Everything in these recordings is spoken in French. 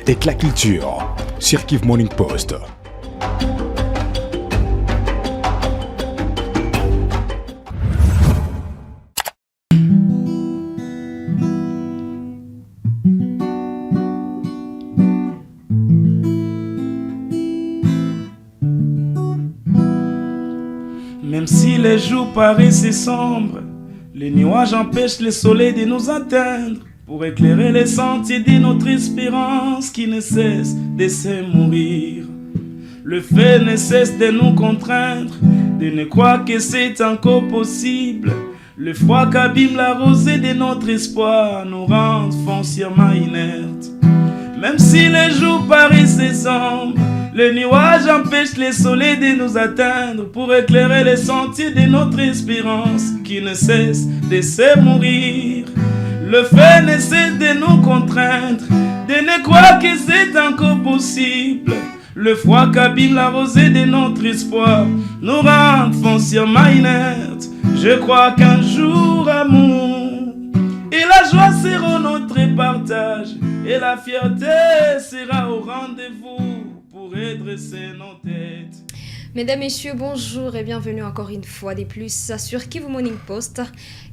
Éclat Culture sur Kiv Morning Post. Même si les jours paraissent sombres, les nuages empêchent le soleil de nous atteindre pour éclairer les sentiers de notre espérance qui ne cesse de se mourir. Le fait ne cesse de nous contraindre, de ne croire que c'est encore possible. Le froid qu'abîme la rosée de notre espoir nous rend foncièrement inertes. Même si les jours paraissent sombres, les nuages empêchent le soleil de nous atteindre pour éclairer les sentiers de notre espérance qui ne cesse de se mourir. Le fait ne cesse de nous contraindre, de ne croire que c'est encore possible. Le froid qu'abîme la rosée de notre espoir nous rend foncièrement inertes. Je crois qu'un jour, amour et la joie seront notre partage, et la fierté sera au rendez-vous pour redresser nos têtes. Mesdames, Messieurs, bonjour et bienvenue encore une fois de plus sur Kiv Morning Post.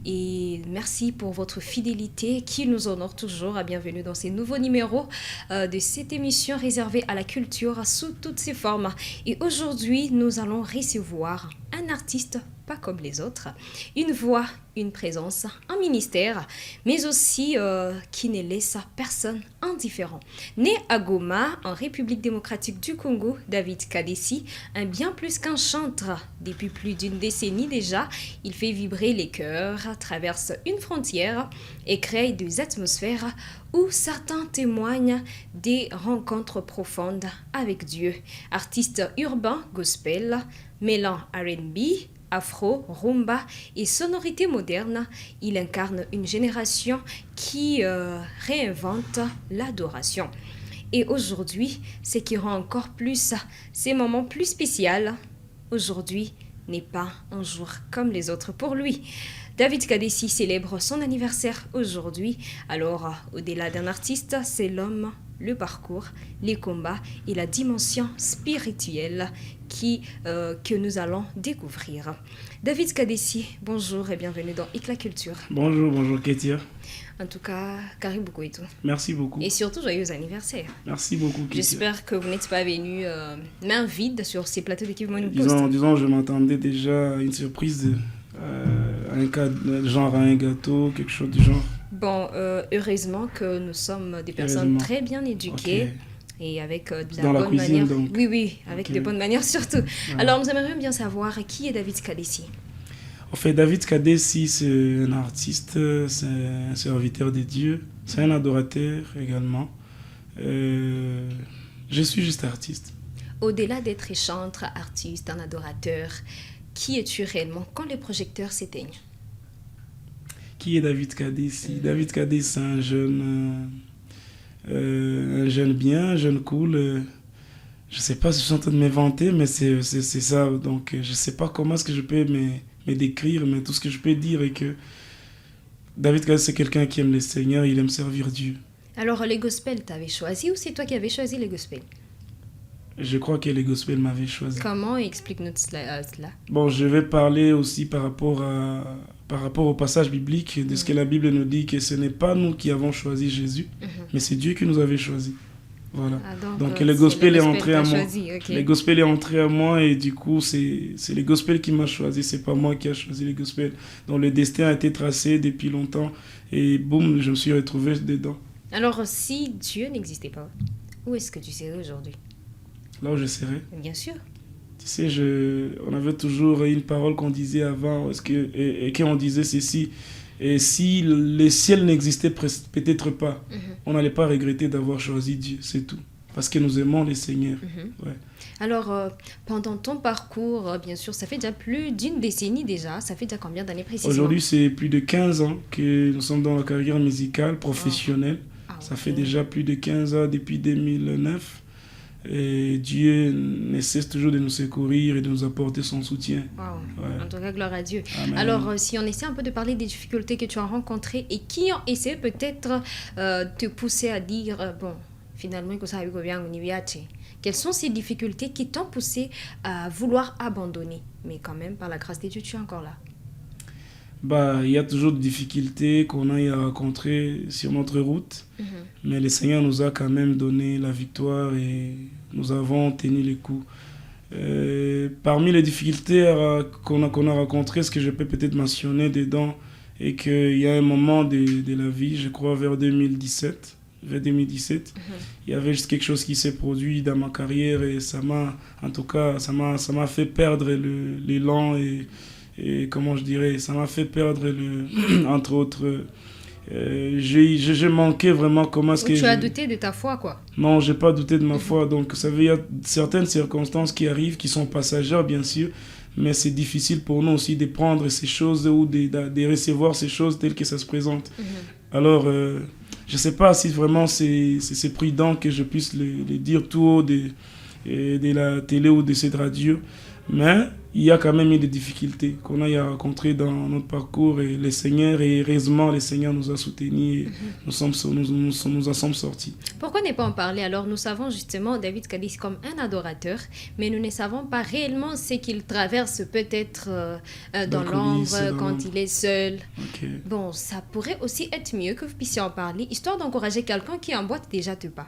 Et merci pour votre fidélité qui nous honore toujours. Bienvenue dans ces nouveaux numéros de cette émission réservée à la culture sous toutes ses formes. Et aujourd'hui, nous allons recevoir un artiste pas comme les autres, une voix, une présence, un ministère, mais aussi qui ne laisse personne indifférent. Né à Goma, en République démocratique du Congo, David Kadessi, un bien plus qu'un chanteur. Depuis plus d'une décennie déjà, il fait vibrer les cœurs, traverse une frontière et crée des atmosphères où certains témoignent des rencontres profondes avec Dieu. Artiste urbain, gospel, mêlant R&B, afro, rumba et sonorité moderne, il incarne une génération qui réinvente l'adoration. Et aujourd'hui, ce qui rend encore plus ces moments plus spéciaux, aujourd'hui n'est pas un jour comme les autres pour lui. David Kadessi célèbre son anniversaire aujourd'hui. Alors, au-delà d'un artiste, c'est l'homme, le parcours, les combats et la dimension spirituelle que nous allons découvrir. David Kadessi, bonjour et bienvenue dans Éclat Culture. Bonjour Ketia. En tout cas, Karim beaucoup et tout. Merci beaucoup. Et surtout, joyeux anniversaire. Merci beaucoup Ketia. J'espère que vous n'êtes pas venu main vide sur ces plateaux d'équipe Morning Post. Disons, je m'attendais déjà à une surprise, genre à un gâteau, quelque chose du genre. Bon, heureusement que nous sommes des personnes très bien éduquées. Okay. Et avec de la bonne manière. Donc. Oui, avec de bonnes manières surtout. Ouais. Alors, nous aimerions bien savoir qui est David Kadessi. En fait, David Kadessi, c'est un artiste, c'est un serviteur de Dieu, c'est un adorateur également. Je suis juste artiste. Au-delà d'être chanteur, artiste, un adorateur, qui es-tu réellement quand les projecteurs s'éteignent? Qui est David Kadessi? David Kadessi, c'est un jeune bien, un jeune cool. Je ne sais pas si je suis en train de m'inventer, mais c'est ça. Donc, je ne sais pas comment est-ce que je peux me décrire, mais tout ce que je peux dire est que David Kadessi, c'est quelqu'un qui aime le Seigneur, il aime servir Dieu. Alors, les gospels, t'avais choisi ou c'est toi qui avais choisi les gospels? Je crois que les gospels m'avaient choisi. Comment? Explique-nous cela. Bon, je vais parler aussi par rapport au passage biblique de ce que la Bible nous dit, que ce n'est pas nous qui avons choisi Jésus, mais c'est Dieu qui nous avait choisi. Voilà. Donc le gospel est entré à moi. Okay. Le gospel est entré à moi et du coup, c'est le gospel qui m'a choisi, c'est pas moi qui a choisi le gospel. Donc le destin a été tracé depuis longtemps et boum, je me suis retrouvé dedans. Alors si Dieu n'existait pas, où est-ce que tu serais aujourd'hui? Là où je serais. Bien sûr. Tu sais, on avait toujours une parole qu'on disait avant, et qu'on disait ceci, et si le ciel n'existait peut-être pas, on n'allait pas regretter d'avoir choisi Dieu, c'est tout. Parce que nous aimons le Seigneur. Ouais. Alors, pendant ton parcours, bien sûr, ça fait déjà plus d'une décennie déjà, ça fait déjà combien d'années précisément? Aujourd'hui, c'est plus de 15 ans que nous sommes dans la carrière musicale, professionnelle. Ça fait déjà plus de 15 ans depuis 2009. Et Dieu ne cesse toujours de nous secourir et de nous apporter son soutien. Wow. Ouais. En tout cas, gloire à Dieu. Amen. Alors, si on essaie un peu de parler des difficultés que tu as rencontrées et qui ont essayé peut-être te pousser à dire, bon, finalement, quelles sont ces difficultés qui t'ont poussé à vouloir abandonner? Mais quand même, par la grâce de Dieu, tu es encore là. Bah, il y a toujours des difficultés qu'on a à rencontrer sur notre route, mais le Seigneur nous a quand même donné la victoire et nous avons tenu les coups. Parmi les difficultés qu'on a rencontrées, ce que je peux peut-être mentionner dedans, est qu'il y a un moment de la vie, je crois vers 2017, il y avait juste quelque chose qui s'est produit dans ma carrière et ça m'a fait perdre l'élan et comment je dirais, ça m'a fait perdre entre autres, j'ai manqué vraiment comment est-ce que... Tu as douté de ta foi, quoi. Non, j'ai pas douté de ma foi, donc vous savez, il y a certaines circonstances qui arrivent, qui sont passagères bien sûr, mais c'est difficile pour nous aussi de prendre ces choses ou de recevoir ces choses telles que ça se présente. Alors, je sais pas si vraiment c'est prudent que je puisse le dire tout haut de la télé ou de cette radio, mais il y a quand même eu des difficultés qu'on a rencontrées dans notre parcours et le Seigneur, et heureusement, le Seigneur nous a soutenus et nous en sommes sortis. Pourquoi ne pas en parler? Alors, nous savons justement David Kadis comme un adorateur, mais nous ne savons pas réellement ce qu'il traverse peut-être dans l'ombre, quand il est seul. Okay. Bon, ça pourrait aussi être mieux que vous puissiez en parler, histoire d'encourager quelqu'un qui en boîte déjà te pas.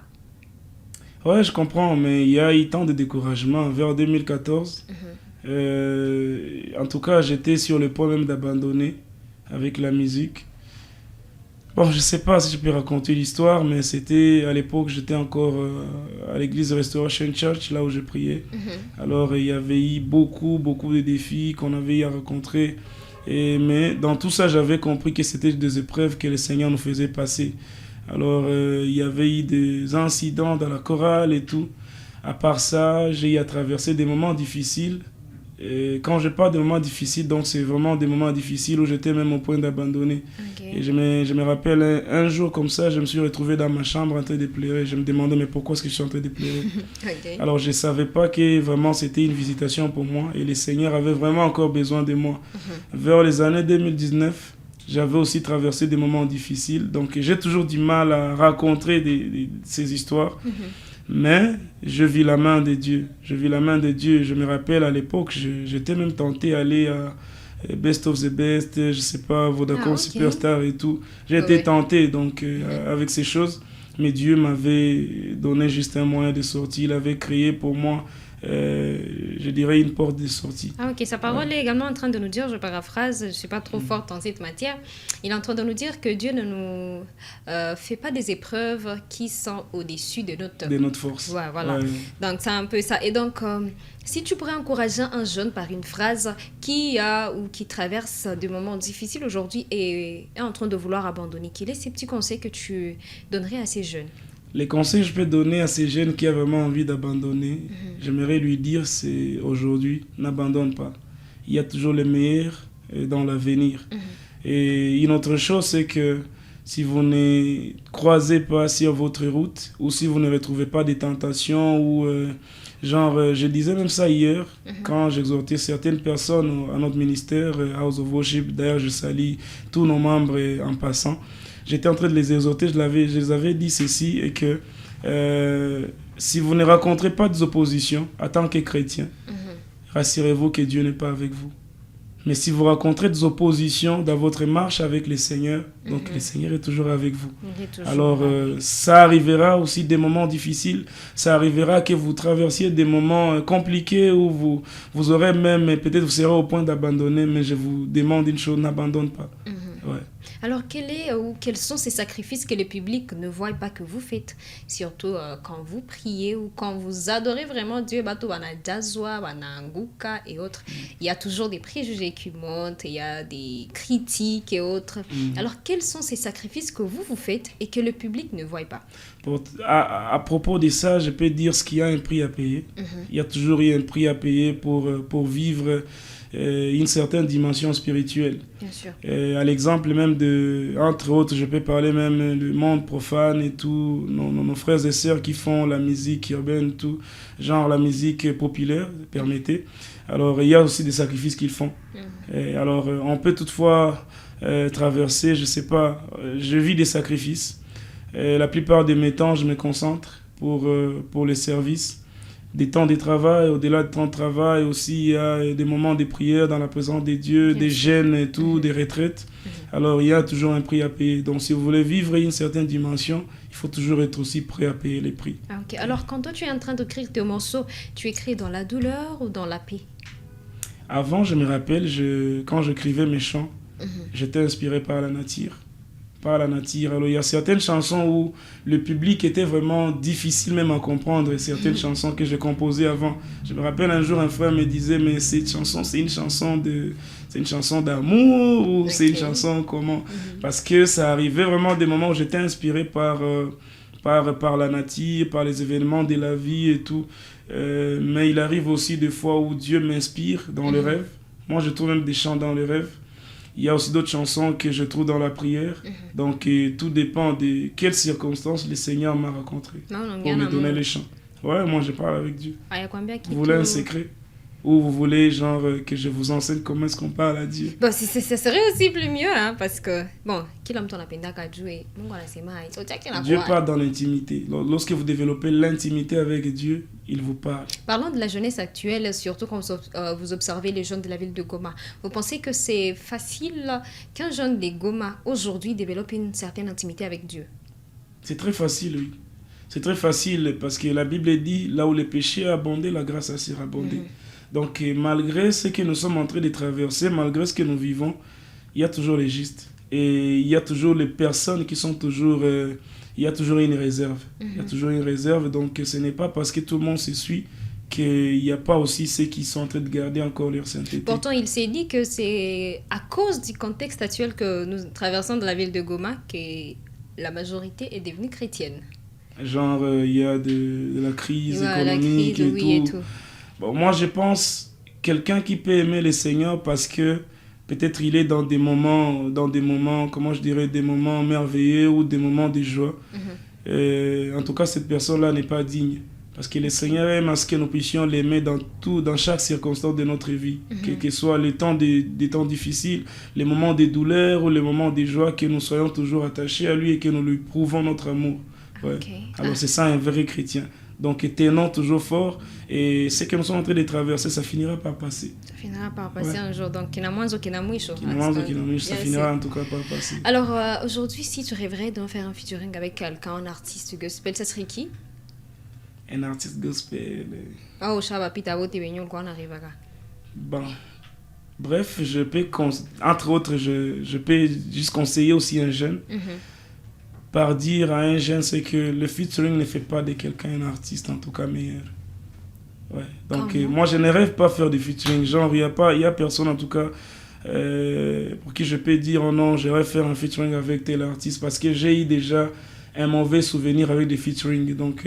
Ouais, je comprends, mais il y a eu tant de découragement vers 2014. En tout cas, j'étais sur le point même d'abandonner avec la musique. Bon, je sais pas si je peux raconter l'histoire, mais c'était à l'époque, j'étais encore à l'église Restoration Church, là où je priais. Alors, il y avait eu beaucoup de défis qu'on avait à rencontrer. Mais dans tout ça, j'avais compris que c'était des épreuves que le Seigneur nous faisait passer. Alors, il y avait eu des incidents dans la chorale et tout. À part ça, j'ai eu à traverser des moments difficiles. Et quand je parle de moments difficiles, donc c'est vraiment des moments difficiles où j'étais même au point d'abandonner. Okay. Et je me rappelle un jour comme ça, je me suis retrouvé dans ma chambre en train de pleurer. Je me demandais mais pourquoi est-ce que je suis en train de pleurer. Okay. Alors je ne savais pas que vraiment c'était une visitation pour moi et le Seigneur avait vraiment encore besoin de moi. Vers les années 2019, j'avais aussi traversé des moments difficiles. Donc j'ai toujours du mal à raconter ces histoires. Mais je vis la main de Dieu. Je vis la main de Dieu. Je me rappelle à l'époque, j'étais même tenté d'aller à Best of the Best, je sais pas, Vodacom Superstar et tout. J'ai été tenté donc avec ces choses. Mais Dieu m'avait donné juste un moyen de sortie. Il avait créé pour moi, je dirais, une porte de sortie. Ah ok, sa parole est également en train de nous dire, je paraphrase, je ne suis pas trop forte en cette matière, il est en train de nous dire que Dieu ne nous fait pas des épreuves qui sont au-dessus de notre force. Ouais, voilà. Ouais. Donc c'est un peu ça. Et donc, si tu pourrais encourager un jeune par une phrase qui a ou qui traverse des moments difficiles aujourd'hui et est en train de vouloir abandonner, quels sont ces petits conseils que tu donnerais à ces jeunes? Les conseils que je peux donner à ces jeunes qui ont vraiment envie d'abandonner, j'aimerais lui dire, c'est aujourd'hui, n'abandonne pas. Il y a toujours le meilleur dans l'avenir. Et une autre chose, c'est que si vous ne croisez pas sur votre route, ou si vous ne retrouvez pas des tentations, ou je disais même ça hier, quand j'exhortais certaines personnes à notre ministère, House of Worship, d'ailleurs je salue tous nos membres en passant. J'étais en train de les exhorter, je les avais dit ceci, et que si vous ne rencontrez pas des oppositions en tant que chrétien, rassurez-vous que Dieu n'est pas avec vous. Mais si vous rencontrez des oppositions dans votre marche avec le Seigneur, donc le Seigneur est toujours avec vous. Alors, ça arrivera aussi des moments difficiles, ça arrivera que vous traversiez des moments compliqués où vous aurez même, peut-être vous serez au point d'abandonner, mais je vous demande une chose, n'abandonne pas. Ouais. Alors, quels sont ces sacrifices que le public ne voit pas que vous faites? Surtout quand vous priez ou quand vous adorez vraiment Dieu, et autres. Il y a toujours des préjugés qui montent, il y a des critiques et autres. Alors, quels sont ces sacrifices que vous faites et que le public ne voit pas? À propos de ça, je peux dire qu'il y a un prix à payer. Il y a toujours eu un prix à payer pour vivre une certaine dimension spirituelle. Bien sûr. À l'exemple même entre autres, je peux parler même du monde profane et tout, nos frères et sœurs qui font la musique urbaine, tout, genre la musique populaire, permettez. Alors, il y a aussi des sacrifices qu'ils font. Et alors, on peut toutefois traverser, je sais pas, je vis des sacrifices. La plupart de mes temps, je me concentre pour les services. Des temps de travail, au-delà du temps de travail, aussi il y a des moments de prière dans la présence de Dieu, des jeûnes et tout, des retraites. Alors il y a toujours un prix à payer. Donc si vous voulez vivre une certaine dimension, il faut toujours être aussi prêt à payer les prix. Ok. Alors quand toi tu es en train d'écrire tes morceaux, tu écris dans la douleur ou dans la paix? Avant, je me rappelle, quand j'écrivais mes chants, j'étais inspiré par la nature. Alors il y a certaines chansons où le public était vraiment difficile même à comprendre, et certaines chansons que j'ai composées avant. Je me rappelle un jour un frère me disait mais cette chanson c'est une chanson d'amour ou c'est une chanson comment? Parce que ça arrivait vraiment des moments où j'étais inspiré par la nature, par les événements de la vie et tout. Mais il arrive aussi des fois où Dieu m'inspire dans le rêve. Moi je trouve même des chants dans le rêve. Il y a aussi d'autres chansons que je trouve dans la prière. Donc, tout dépend de quelles circonstances le Seigneur m'a rencontré pour me donner les chants. Ouais, moi, je parle avec Dieu. Vous voulez un secret? Ou vous voulez, genre, que je vous enseigne comment est-ce qu'on parle à Dieu? Bon, ça serait aussi plus mieux, hein, parce que, bon, Dieu parle dans l'intimité. Lorsque vous développez l'intimité avec Dieu, il vous parle. Parlons de la jeunesse actuelle, surtout quand vous observez les jeunes de la ville de Goma. Vous pensez que c'est facile qu'un jeune de Goma, aujourd'hui, développe une certaine intimité avec Dieu? C'est très facile, oui. C'est très facile parce que la Bible dit, là où le péché a abondé, la grâce a surabondé. Donc, malgré ce que nous sommes en train de traverser, malgré ce que nous vivons, il y a toujours les justes. Et il y a toujours les personnes qui sont toujours... il y a toujours une réserve. Il y a toujours une réserve. Donc, ce n'est pas parce que tout le monde se suit qu'il n'y a pas aussi ceux qui sont en train de garder encore leur sainteté. Pourtant, il s'est dit que c'est à cause du contexte actuel que nous traversons de la ville de Goma que la majorité est devenue chrétienne. Genre, il y a de la crise économique et tout. Bon, moi, je pense quelqu'un qui peut aimer le Seigneur parce que peut-être il est dans des moments, comment je dirais, des moments merveilleux ou des moments de joie. En tout cas, cette personne-là n'est pas digne. Parce que le Seigneur aime à ce que nous puissions l'aimer dans chaque circonstance de notre vie. Quel que soit les temps des temps difficiles, les moments de douleur ou les moments de joie, que nous soyons toujours attachés à lui et que nous lui prouvons notre amour. Ouais. Alors c'est ça un vrai chrétien. Donc tenons toujours fort, et ce que nous sommes en train de traverser, ça finira par passer. Ça finira par passer un jour. Donc ça finira en tout cas par passer. Alors aujourd'hui, si tu rêverais de faire un featuring avec quelqu'un, un artiste gospel, ça serait qui? Un artiste gospel. Bon. Bref, entre autres, je peux juste conseiller aussi un jeune. Par dire à un jeune, c'est que le featuring ne fait pas de quelqu'un un artiste, en tout cas meilleur. Ouais. Donc, moi, je ne rêve pas faire de featuring. Genre, il y a personne, en tout cas, pour qui je peux dire, oh non, j'aimerais faire un featuring avec tel artiste, parce que j'ai eu déjà un mauvais souvenir avec des featuring. Donc,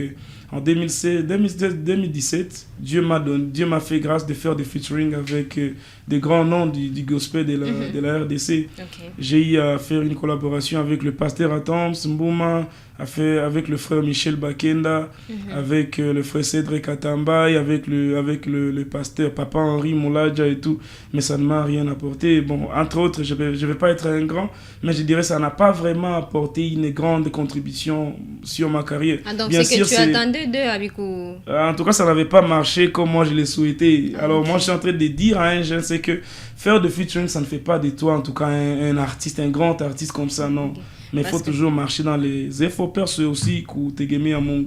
en 2017, Dieu m'a fait grâce de faire des featuring avec des grands noms du gospel de la RDC. J'ai eu à faire une collaboration avec le pasteur Atams Mbouma, avec le frère Michel Bakenda, avec le frère Cédric Atambay, avec le pasteur Papa Henri Moulaja et tout. Mais ça ne m'a rien apporté. Bon, entre autres, je vais pas être un grand, mais je dirais que ça n'a pas vraiment apporté une grande contribution sur ma carrière. Donc bien c'est sûr, que tu attendais d'eux avec ou... En tout cas, ça n'avait pas marché comme moi je l'ai souhaité. Alors moi, je suis en train de dire à un jeune, c'est que faire de featuring, ça ne fait pas de toi, en tout cas, un artiste, un grand artiste comme ça, non. Mais il faut toujours marcher dans les efforts perso aussi,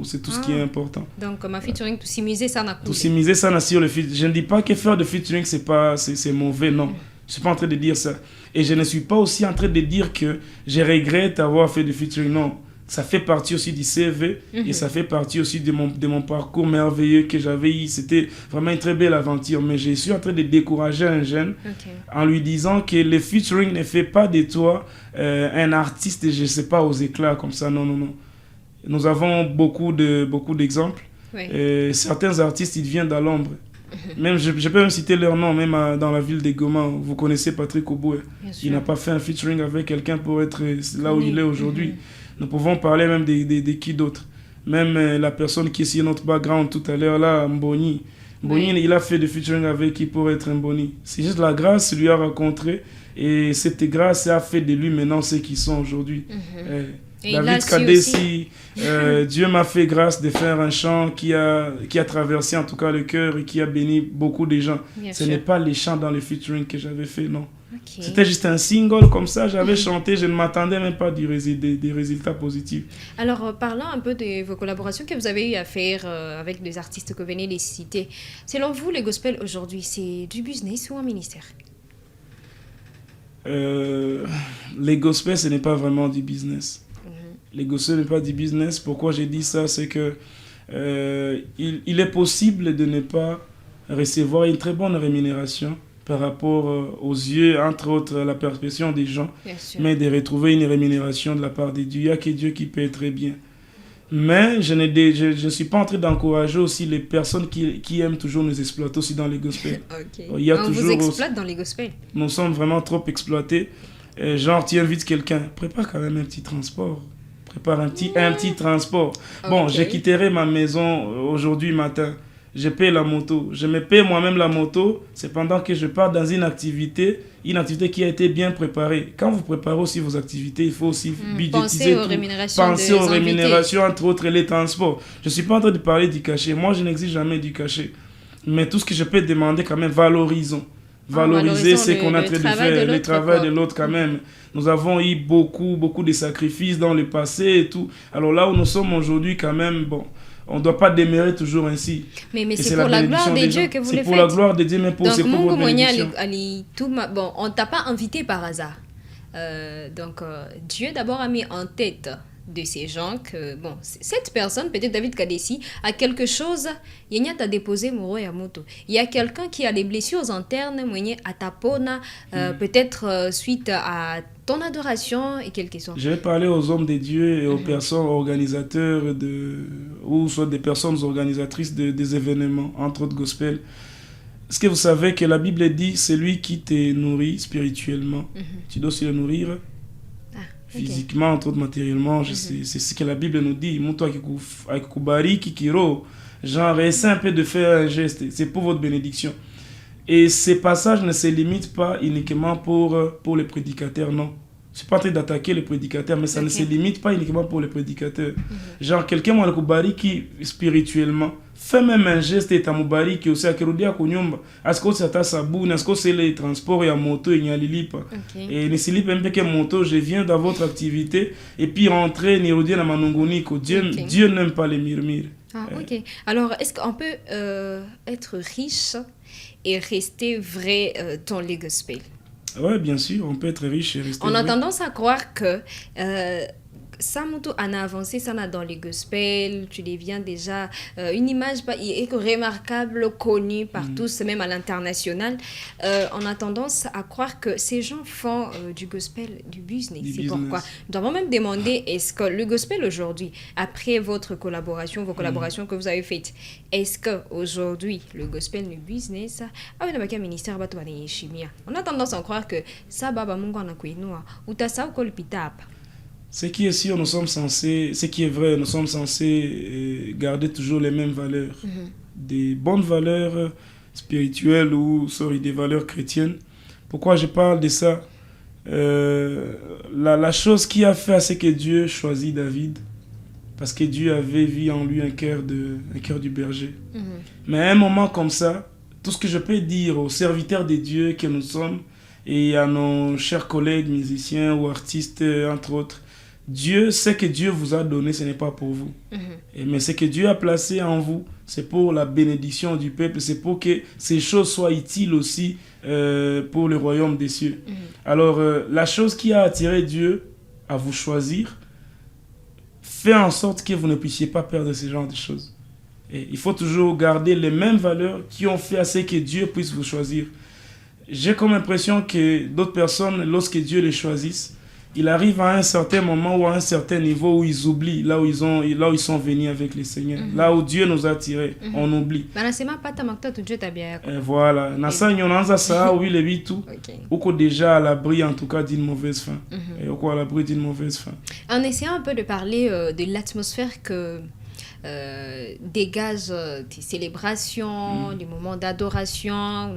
c'est tout ce qui est important. Donc, ma featuring, tout s'imiser ça n'a tout s'imiser ça n'a sur le featuring. Je ne dis pas que faire de featuring, c'est mauvais, non. Je ne suis pas en train de dire ça. Et je ne suis pas aussi en train de dire que je regrette avoir fait du featuring, non. Ça fait partie aussi du CV et ça fait partie aussi de mon parcours merveilleux que j'avais eu. C'était vraiment une très belle aventure. Mais je suis en train de décourager un jeune en lui disant que le featuring ne fait pas de toi un artiste, je ne sais pas, aux éclats comme ça. Non, non, non. Nous avons beaucoup d'exemples. Certains artistes, ils viennent dans l'ombre. Même, je peux même citer leur nom, même dans la ville de Goma. Vous connaissez Patrick Oboué. Il n'a pas fait un featuring avec quelqu'un pour être là où il est aujourd'hui. Nous pouvons parler même de qui d'autre. Même la personne qui est sur notre background tout à l'heure, là, Mboni. Mboni, il a fait des featuring avec qui pour être Mboni. C'est juste la grâce lui a rencontré. Et cette grâce a fait de lui maintenant ce qu'ils sont aujourd'hui. Et il a David su Kadesi, Dieu m'a fait grâce de faire un chant qui a traversé en tout cas le cœur et qui a béni beaucoup de gens. Bien Ce sûr. n'est pas les chants dans le featuring que j'avais fait, non. Ok. C'était juste un single comme ça, j'avais chanté, je ne m'attendais même pas des résultats positifs. Alors, parlons un peu de vos collaborations que vous avez eu à faire avec des artistes que vous venez de citer. Selon vous, le gospel aujourd'hui, c'est du business ou un ministère? Les gospels, ce n'est pas vraiment du business. Les gospels n'est pas du business. Pourquoi j'ai dit ça? C'est que il est possible de ne pas recevoir une très bonne rémunération par rapport aux yeux, entre autres la perception des gens, Bien sûr. mais de retrouver une rémunération de la part de Dieu. Il n'y a que Dieu qui paie très bien. Mais je ne suis pas en train d'encourager aussi les personnes qui aiment toujours nous exploiter aussi dans les gospels. Ok. Il y a On vous toujours exploite dans les gospels. Nous sommes vraiment trop exploités. Genre, tu invites quelqu'un, prépare quand même un petit transport. Prépare un petit transport. Bon, Ok. je quitterai ma maison aujourd'hui matin. Je paye la moto. Je me paye moi-même la moto. C'est pendant que je pars dans une activité qui a été bien préparée. Quand vous préparez aussi vos activités, il faut aussi budgétiser Pensez aux tout. rémunérations Pensez des aux invités. rémunérations, entre autres les transports. Je ne suis pas en train de parler du cachet. Moi, je n'exige jamais du cachet. Mais tout ce que je peux demander, quand même, valorisons. Valoriser valorisons ce qu'on est en train de travail de faire, le l'autre, travail quoi. de l'autre quand même. Nous avons eu beaucoup de sacrifices dans le passé et tout. Alors là où nous sommes aujourd'hui quand même, bon, on ne doit pas démérer toujours ainsi. Mais Et c'est pour la gloire bénédiction des des dieux gens. que vous C'est le pour la faites. gloire de Dieu, mais Donc, c'est pour Mungu votre mwenye bénédiction. bon, on t'a pas invité par hasard. Dieu d'abord a mis en tête de ces gens que, bon, cette personne, peut-être David Kadesi, a quelque chose, Yenya t'a déposé Moro Yamoto. Il y a quelqu'un qui a des blessures internes, Mwenye Atapona, peut-être suite à ton adoration et quelque chose. Je vais parler aux hommes de Dieu et aux personnes organisateurs ou soit des personnes organisatrices des événements, entre autres gospel. Est-ce que vous savez que la Bible dit celui qui te nourrit spirituellement, tu dois aussi le nourrir physiquement, entre autres matériellement. C'est ce que la Bible nous dit. Monto akikubariki kiro. Genre, essaie un peu de faire un geste. C'est pour votre bénédiction. Et ces passages ne se limitent pas uniquement pour les prédicateurs, non. Je ne suis pas en train d'attaquer les prédicateurs, mais ça ne se limite pas uniquement pour les prédicateurs. Genre, quelqu'un m'a qui spirituellement fait même un geste et tamubari qui aussi a kerudia kunyumba. Est-ce que c'est ta saboune, est-ce que c'est les transports et à moto et nyalilipa. Et ne s'il même pas que moto, je viens dans votre activité et puis rentrer nirudia na manunguni que Dieu n'aime pas les murmures. Ah, ok. Alors, est-ce qu'on peut être riche et rester vrai dans les gospels? Oui, bien sûr, on peut être riche et rester On a vrai. tendance à croire que ça, Moutou, on a avancé, ça, dans les gospels, tu deviens déjà une image remarquable, connue par tous, même à l'international. On a tendance à croire que ces gens font du gospel du business. C'est pourquoi nous avons même demandé, est-ce que le gospel aujourd'hui, après votre collaboration, vos collaborations que vous avez faites, est-ce qu'aujourd'hui, le gospel du business, ministère on a tendance à croire que ça, baba mungu anakuinua, utasa ukolpitapa. Ce qui est sûr, nous sommes censés, ce qui est vrai, nous sommes censés garder toujours les mêmes valeurs. Des bonnes valeurs spirituelles ou des valeurs chrétiennes. Pourquoi je parle de ça? La chose qui a fait, c'est que Dieu choisit David. Parce que Dieu avait vu en lui un cœur du berger. Mais à un moment comme ça, tout ce que je peux dire aux serviteurs de Dieu que nous sommes, et à nos chers collègues musiciens ou artistes, entre autres, Dieu, ce que Dieu vous a donné, ce n'est pas pour vous. Mais ce que Dieu a placé en vous, c'est pour la bénédiction du peuple, c'est pour que ces choses soient utiles aussi pour le royaume des cieux. Alors, la chose qui a attiré Dieu à vous choisir, fait en sorte que vous ne puissiez pas perdre ce genre de choses. Et il faut toujours garder les mêmes valeurs qui ont fait à ce que Dieu puisse vous choisir. J'ai comme impression que d'autres personnes, lorsque Dieu les choisisse, il arrive à un certain moment ou à un certain niveau où ils oublient là où ils sont venus avec le Seigneur. Là où Dieu nous a tirés, on oublie. Voilà. Ou qu'on déjà à l'abri en tout cas d'une mauvaise fin. Et ou à l'abri d'une mauvaise fin. En essayant un peu de parler de l'atmosphère que dégage tes célébrations, des moments d'adoration,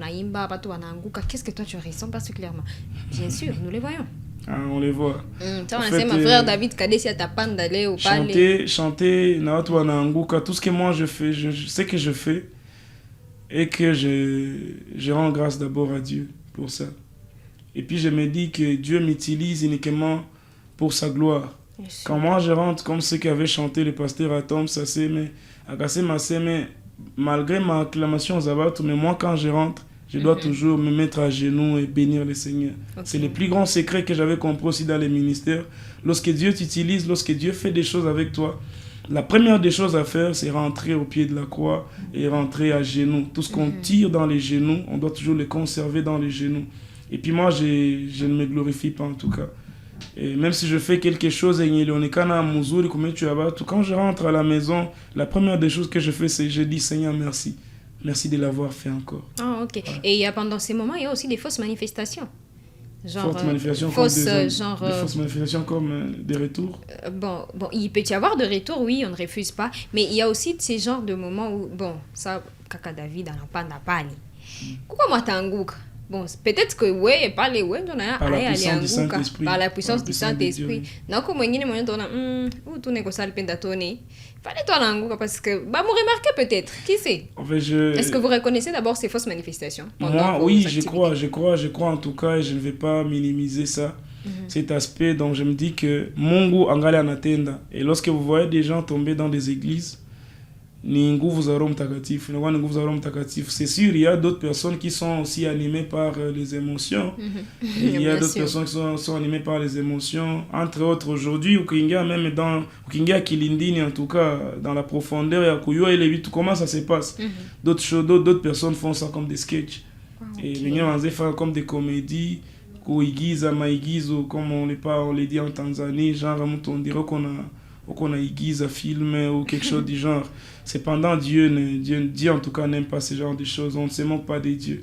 qu'est-ce que toi tu ressens particulièrement? Bien sûr, nous les voyons. Ah, on les voit. Ça, c'est mon frère David Kadesi à Tapan d'aller au palais. Chanter, tout ce que moi je fais, je sais que je fais et que je rends grâce d'abord à Dieu pour ça. Et puis je me dis que Dieu m'utilise uniquement pour sa gloire. Quand moi je rentre, comme ceux qui avaient chanté le pasteur Atom, ça c'est, mais malgré ma acclamation aux abattus, mais moi quand je rentre, je dois toujours me mettre à genoux et bénir le Seigneur. C'est le plus grand secret que j'avais compris aussi dans les ministères. Lorsque Dieu t'utilise, lorsque Dieu fait des choses avec toi, la première des choses à faire, c'est rentrer au pied de la croix et rentrer à genoux. Tout ce qu'on tire dans les genoux, on doit toujours le conserver dans les genoux. Et puis moi, je ne me glorifie pas en tout cas. Et même si je fais quelque chose, quand je rentre à la maison, la première des choses que je fais, c'est je dis Seigneur, merci. Merci de l'avoir fait encore. Ah, ok. Ouais. Et pendant ces moments, il y a aussi des fausses manifestations. Genre, fausses manifestations fausses manifestations comme des retours. Bon, il peut y avoir de retours, oui, on ne refuse pas. Mais il y a aussi ces genres de moments où, bon, ça, Kaka David, on n'a pas. Pourquoi moi, t'as un goût? Bon, peut-être que oui, par la puissance du Saint-Esprit. Par la puissance du Saint-Esprit. Non, comme on dit, où tout n'est que ça, le pentatone. Fallait-toi l'angou parce que, vous remarquez peut-être, qui sait? En fait, Est-ce que vous reconnaissez d'abord ces fausses manifestations? Moi, oui, je crois en tout cas, et je ne vais pas minimiser ça, cet aspect. Donc, je me dis que Mungu angali anatenda. Et lorsque vous voyez des gens tomber dans des églises, c'est sûr, il y a d'autres personnes qui sont aussi animées par les émotions. Il y a d'autres personnes qui sont animées par les émotions. Entre autres, aujourd'hui, même dans Kilindini, en tout cas, dans la profondeur, comment ça se passe. D'autres personnes font ça comme des sketchs. Et les gens font comme des comédies, comme on les dit en Tanzanie, genre, on dirait qu'on a igiza film ou quelque chose du genre. Cependant, Dieu en tout cas n'aime pas ce genre de choses. On ne se moque pas des dieux.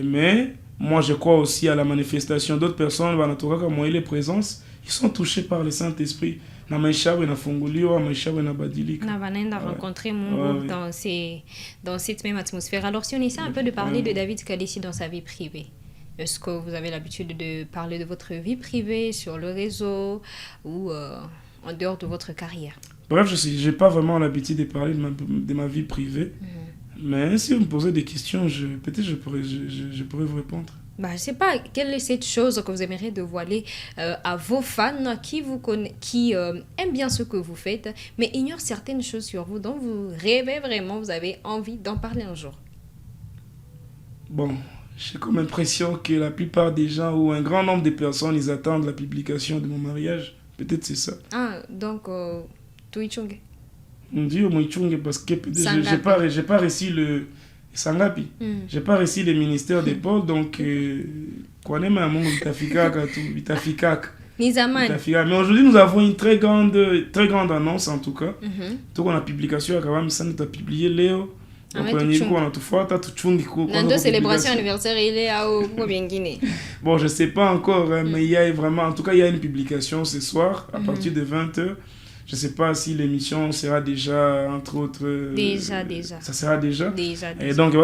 Mais moi, je crois aussi à la manifestation d'autres personnes. Comme moi, les présences, ils sont touchés par le Saint-Esprit. Na maisha na fungulio, maisha na badilika. Na vanenda rencontrer Mungu dans cette même atmosphère. Alors, si on essaie un peu de parler de David Kadesi dans sa vie privée. Est-ce que vous avez l'habitude de parler de votre vie privée sur le réseau ou en dehors de votre carrière? Bref, je n'ai pas vraiment l'habitude de parler de ma vie privée. Mais si vous me posez des questions, peut-être je pourrais vous répondre. Je ne sais pas, quelle est cette chose que vous aimeriez dévoiler à vos fans qui aiment bien ce que vous faites, mais ignorent certaines choses sur vous dont vous rêvez vraiment, vous avez envie d'en parler un jour? Bon, j'ai comme l'impression que la plupart des gens ou un grand nombre de personnes, ils attendent la publication de mon mariage. Peut-être c'est ça. Ah, donc, Tuichunge. On dit au Muichunge parce que j'ai pas reçu le Sangapi. J'ai pas reçu le ministère des Pôles, donc quoi n'est même Vitafikak. Mais aujourd'hui, nous avons une très grande annonce en tout cas. Donc on a publication quand même ça nous a publié Léo. Nando célébration anniversaire il est à Guinée. Bon, je sais pas encore, mais il y a vraiment, en tout cas, il y a une publication ce soir à partir de 20h. Je sais pas si l'émission sera déjà, entre autres. Déjà. Ça sera déjà. Et donc, il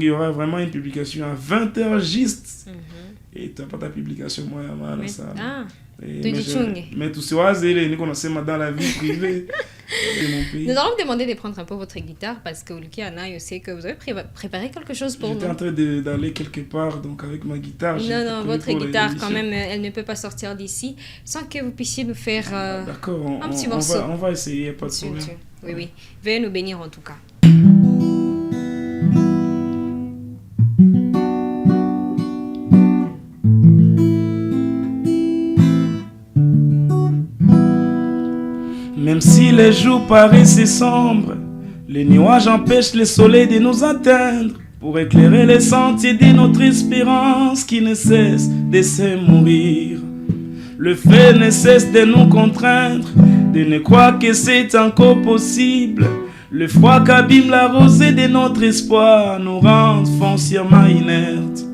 y aura vraiment une publication à 20h juste. Et tu n'as pas ta publication, moi, ça. Mais tout ça, nous connaissons dans la vie privée de mon pays. Nous allons vous demander de prendre un peu votre guitare parce que Luki Anna, je sais que vous avez préparé quelque chose pour nous. J'étais en train d'aller quelque part donc avec ma guitare. Non, votre guitare quand même, elle ne peut pas sortir d'ici sans que vous puissiez nous faire un petit morceau. On va essayer, pas de problème. Oui. Veuillez nous bénir en tout cas. Même si les jours paraissent sombres, les nuages empêchent le soleil de nous atteindre pour éclairer les sentiers de notre espérance qui ne cesse de se mourir. Le feu ne cesse de nous contraindre, de ne croire que c'est encore possible. Le froid qu'abîme la rosée de notre espoir nous rend foncièrement inertes.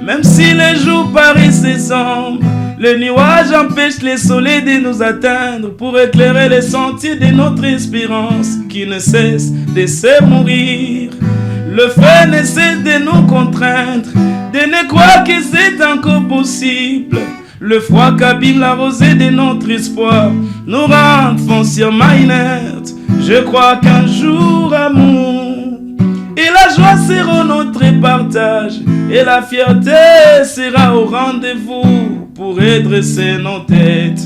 Même si les jours paraissent sombres, le nuage empêche le soleil de nous atteindre pour éclairer les sentiers de notre espérance qui ne cesse de se mourir. Le feu ne cesse de nous contraindre, de ne croire que c'est encore possible. Le froid qu'abîme la rosée de notre espoir nous rend foncièrement inertes. Je crois qu'un jour, amour et la joie seront notre partage, et la fierté sera au rendez-vous pour redresser nos têtes.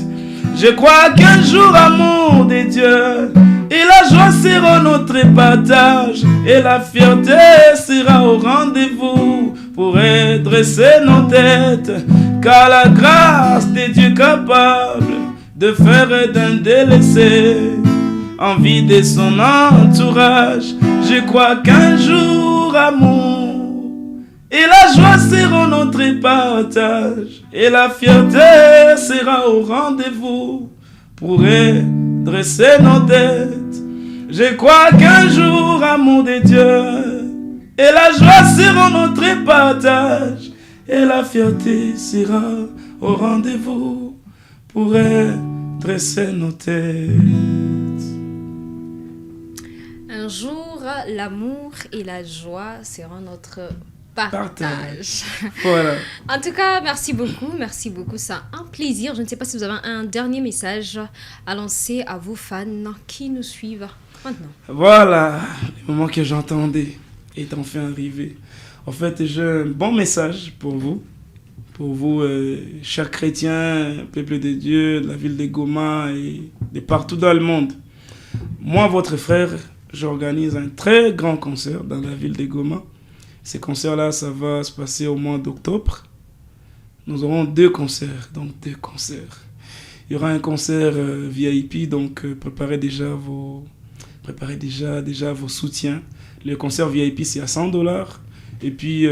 Je crois qu'un jour, amour des dieux, et la joie sera notre partage, et la fierté sera au rendez-vous pour redresser nos têtes. Car la grâce des dieux capable de faire d'un délaissé envie de son entourage. Je crois qu'un jour, amour et la joie seront notre partage, et la fierté sera au rendez-vous pour redresser nos têtes. Je crois qu'un jour, amour de Dieu, et la joie seront notre partage, et la fierté sera au rendez-vous pour redresser nos têtes. Un jour, l'amour et la joie seront notre partage. Voilà. En tout cas, merci beaucoup, c'est un plaisir. Je ne sais pas si vous avez un dernier message à lancer à vos fans qui nous suivent maintenant. Voilà, le moment que j'entendais est enfin arrivé. En fait, j'ai un bon message pour vous, chers chrétiens, peuple de Dieu, de la ville de Goma et de partout dans le monde. Moi, votre frère, j'organise un très grand concert dans la ville de Goma. Ces concerts-là, ça va se passer au mois d'octobre. Nous aurons deux concerts. Il y aura un concert VIP, donc préparez déjà vos soutiens. Le concert VIP, c'est à $100. Et puis,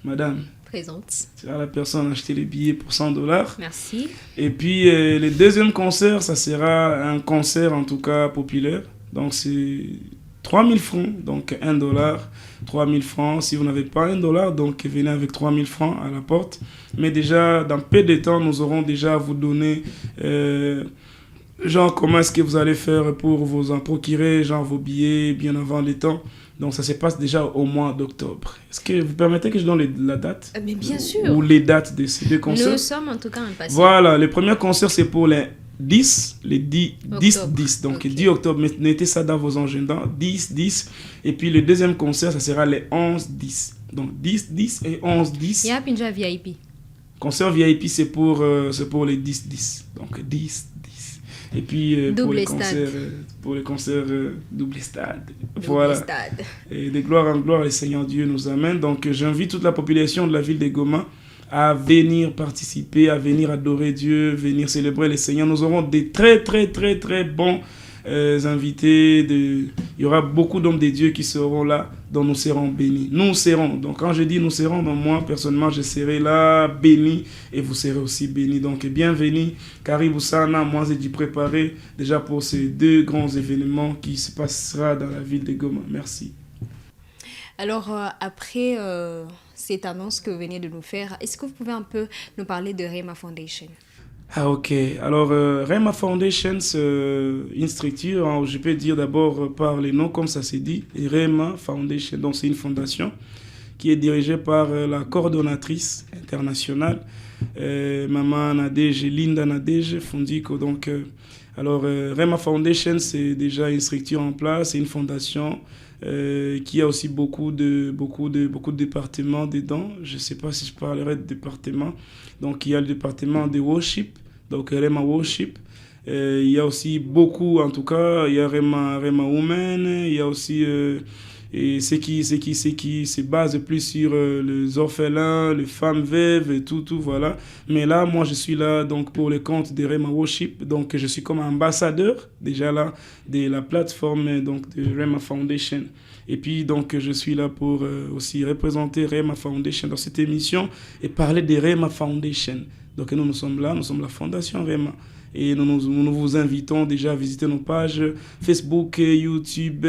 madame, Présente. tu vas la personne acheter les billets pour $100. Merci. Et puis, le deuxième concert, ça sera un concert en tout cas populaire. Donc, c'est 3000 francs, donc $1, 3000 francs. Si vous n'avez pas $1, donc venez avec 3000 francs à la porte. Mais déjà, dans peu de temps, nous aurons déjà à vous donner, genre, comment est-ce que vous allez faire pour vous en procurer, genre, vos billets bien avant le temps. Donc, ça se passe déjà au mois d'octobre. Est-ce que vous permettez que je donne la date? Mais bien sûr. Ou les dates de ces deux concerts? Nous sommes en tout cas impatients. Voilà, le premier concert, c'est pour les 10, les 10, Octobre. 10, donc Ok. 10 octobre, mettez ça dans vos agendas, 10, 10, et puis le deuxième concert, ça sera les 11, 10, donc 10, 10 et 11, 10. Il y a Pinja VIP. Concert VIP, c'est pour les 10, 10, donc 10, 10, et puis pour les concerts, double stade, voilà, Stade. et de gloire en gloire, le Seigneur Dieu nous amène, donc j'invite toute la population de la ville de Goma à venir participer, à venir adorer Dieu, venir célébrer le Seigneur. Nous aurons des très, très, très, très bons invités. Il y aura beaucoup d'hommes de Dieu qui seront là, dont nous serons bénis. Nous serons. Donc, quand je dis nous serons, donc moi, personnellement, je serai là, béni, et vous serez aussi bénis. Donc, bienvenue. Karibu Sana, moi, j'ai dû préparer déjà pour ces deux grands événements qui se passera dans la ville de Goma. Merci. Alors, après cette annonce que vous venez de nous faire, est-ce que vous pouvez un peu nous parler de Rema Foundation? Ah, ok. Alors, Rema Foundation, c'est une structure, hein, je peux dire d'abord par les noms, comme ça s'est dit, Rema Foundation. Donc, c'est une fondation qui est dirigée par la coordonnatrice internationale, Maman Nadege, Linda Nadege Fondiko. Donc, alors, Rema Foundation, c'est déjà une structure en place, c'est une fondation qui a aussi beaucoup de départements dedans. Je ne sais pas si je parlerai de départements. Donc, il y a le département de worship, donc Rema Worship. Il y a aussi beaucoup, en tout cas, il y a Rema Women, il y a aussi et ce qui se base plus sur les orphelins, les femmes veuves et tout, voilà. Mais là, moi, je suis là donc pour le compte de Rema Worship. Donc, je suis comme ambassadeur, déjà là, de la plateforme donc, de Rema Foundation. Et puis, donc, je suis là pour aussi représenter Rema Foundation dans cette émission et parler de Rema Foundation. Donc, nous sommes là, nous sommes la Fondation Rema. Et nous vous invitons déjà à visiter nos pages Facebook, YouTube,